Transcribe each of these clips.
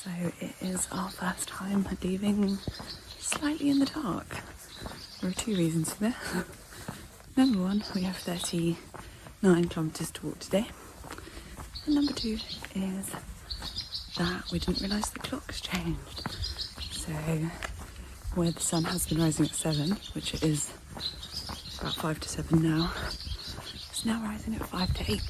So it is our first time leaving slightly in the dark. There are two reasons for this. Number one, we have 39 kilometres to walk today. And number two is that we didn't realise the clock's changed. So where the sun has been rising at 7, which it is about 5 to 7 now, it's now rising at 5 to 8.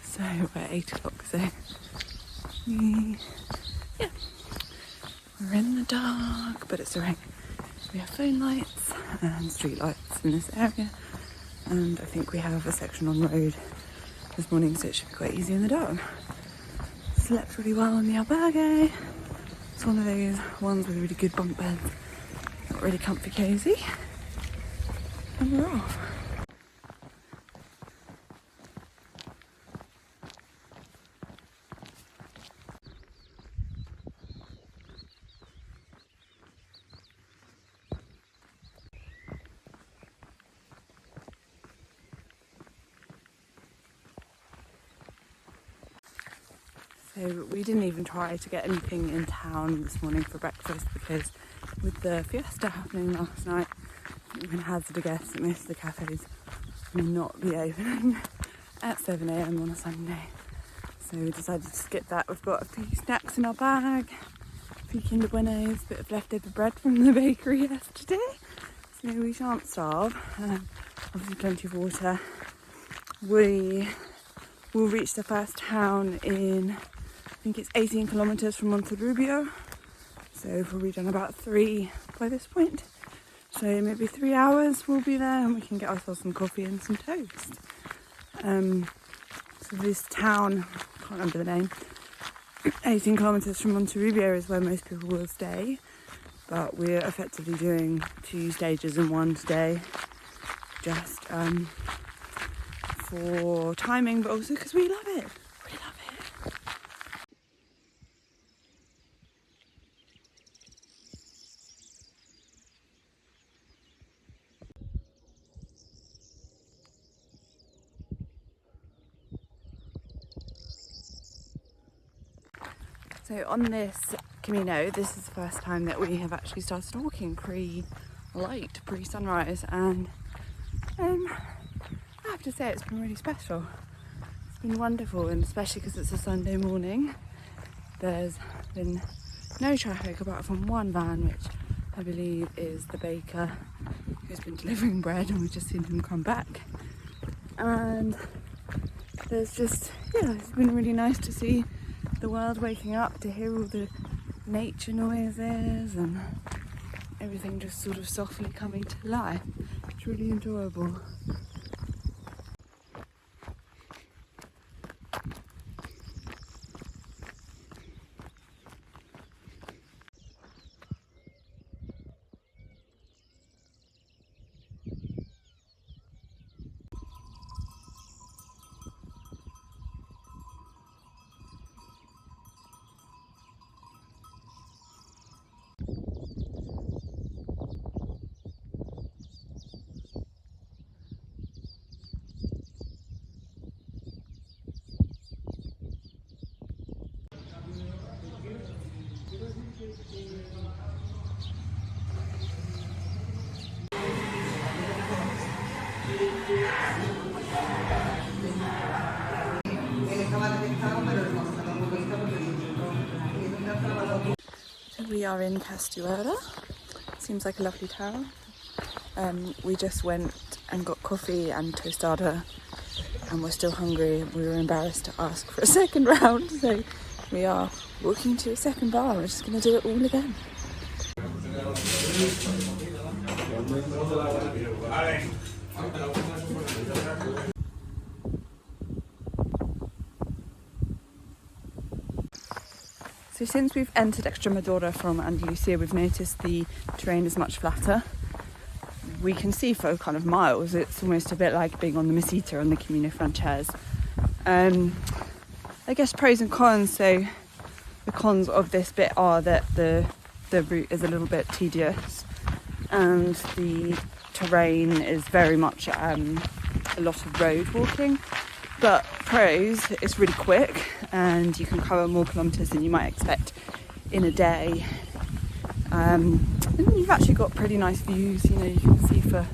So we're at 8 o'clock, so yeah, we're in the dark, but it's alright. We have phone lights and street lights in this area, and I think we have a section on road this morning, so it should be quite easy in the dark. Slept really well on the albergue. It's one of those ones with really good bunk beds, not really comfy cosy, and we're off. So we didn't even try to get anything in town this morning for breakfast because with the fiesta happening last night, I'm going to hazard a guess that most of the cafes will not be opening at 7 AM on a Sunday. So we decided to skip that. We've got a few snacks in our bag, a few Kinder Buenos, a bit of leftover bread from the bakery yesterday. So we shan't starve. Obviously plenty of water. We will reach the first town in, I think it's 18 kilometres from Monterrubio, so we'll be done about 3 by this point. So maybe 3 hours we'll be there and we can get ourselves some coffee and some toast. So this town, I can't remember the name, 18 kilometres from Monterrubio is where most people will stay, but we're effectively doing 2 stages in one day, just for timing, but also because we love it. We love it. So on this Camino, this is the first time that we have actually started walking pre-light, pre-sunrise, and I have to say it's been really special. It's been wonderful, and especially because it's a Sunday morning. There's been no traffic apart from one van, which I believe is the baker who's been delivering bread, and we've just seen him come back. And there's just, yeah, it's been really nice to see the world waking up, to hear all the nature noises and everything just sort of softly coming to life. It's really enjoyable. So we are in Castuera. Seems like a lovely town. We just went and got coffee and tostada, and we're still hungry. We were embarrassed to ask for a second round, so we are walking to a second bar. We're just going to do it all again. So since we've entered Extremadura from Andalusia, we've noticed the terrain is much flatter. We can see for kind of miles. It's almost a bit like being on the Mesita on the Camino Frances. I guess pros and cons. So the cons of this bit are that the route is a little bit tedious, and the terrain is very much a lot of road walking. But pros, it's really quick and you can cover more kilometres than you might expect in a day. And you've actually got pretty nice views, you know, you can see for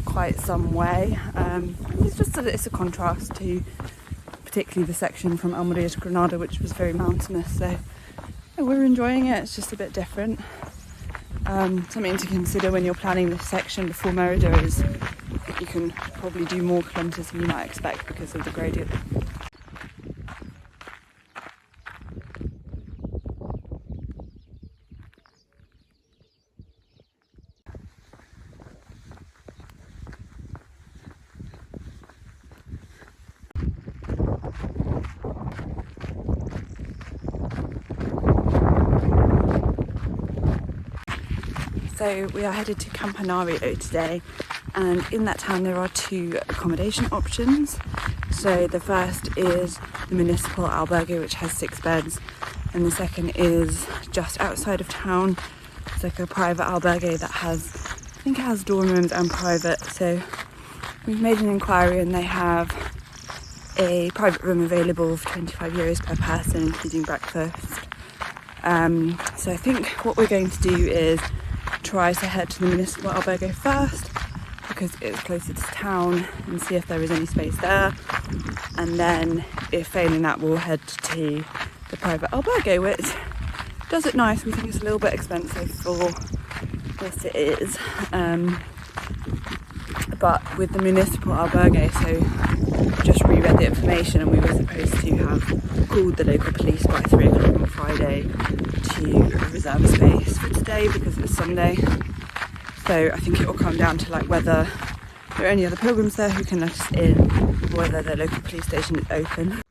quite some way. It's a contrast to particularly the section from Almeria to Granada, which was very mountainous. So yeah, we're enjoying it. It's just a bit different. Something to consider when you're planning this section before Merida is that you can probably do more kilometres than you might expect because of the gradient. So we are headed to Campanario today, and in that town there are two accommodation options. So the first is the municipal albergue, which has 6 beds, and the second is just outside of town. It's like a private albergue that has, I think it has dorm rooms and private. So we've made an inquiry and they have a private room available for €25 per person, including breakfast. So I think what we're going to do is try to head to the municipal albergue first because it's closer to town, and see if there is any space there, and then if failing that we'll head to the private albergue, which does look nice. We think it's a little bit expensive for what it is, but with the municipal albergue, so just reread the information and we were supposed to have called the local police by 3 o'clock on Friday to reserve a space for today because it's Sunday. So I think it will come down to like whether there are any other pilgrims there who can let us in, or whether the local police station is open.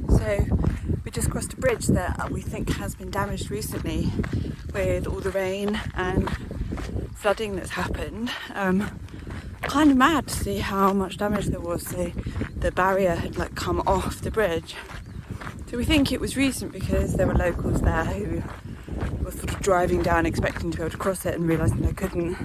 So we just crossed a bridge that we think has been damaged recently with all the rain and flooding that's happened. Kind of mad to see how much damage there was. So the barrier had like come off the bridge. So we think it was recent because there were locals there who were sort of driving down expecting to be able to cross it and realising they couldn't.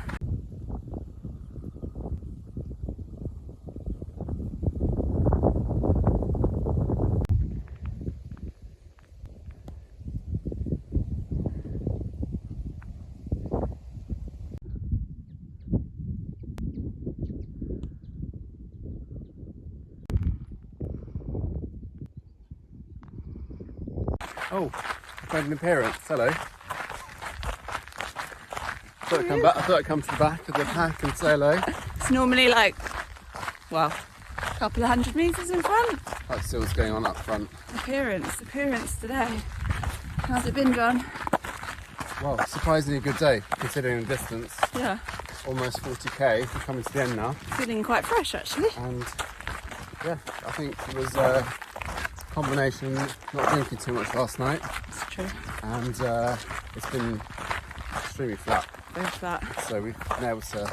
Oh, I made an appearance. Hello. I thought I'd come to the back of the pack and say hello. It's normally like, well, a couple of 100 metres in front. Let's see what's going on up front. Appearance today. How's it been, John? Well, surprisingly good day considering the distance. Yeah. Almost 40k. We're coming to the end now. Feeling quite fresh actually. And yeah, I think it was a combination not drinking too much last night. It's true. And it's been extremely flat. Very flat. So we've been able to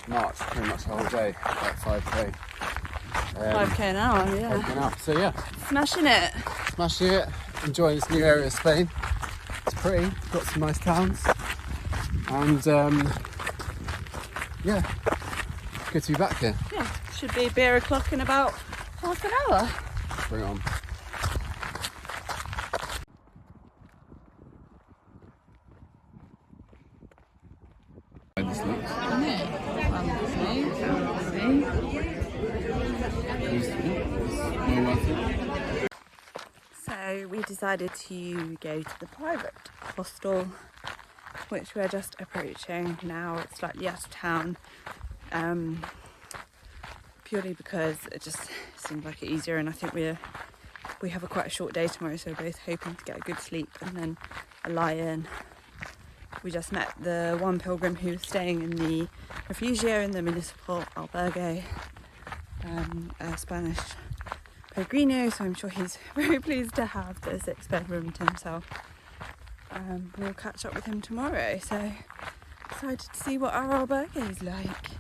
march pretty much the whole day, like 5k. 5k an hour, yeah. 5k an hour. So yeah. Smashing it. Smashing it. Enjoying this new area of Spain. It's pretty. Got some nice towns. And yeah, good to be back here. Yeah, should be beer o'clock in about half an hour. Bring on. This looks. So we decided to go to the private hostel, which we're just approaching now. It's slightly out of town, purely because it just seemed like it easier, and I think we have quite a short day tomorrow, so we're both hoping to get a good sleep and then a lie-in. We just met the one pilgrim who was staying in the refugio in the municipal albergue, a Spanish Pellegrino, so I'm sure he's very pleased to have the 6-bedroom to himself. we'll catch up with him tomorrow. So excited to see what our albergue is like.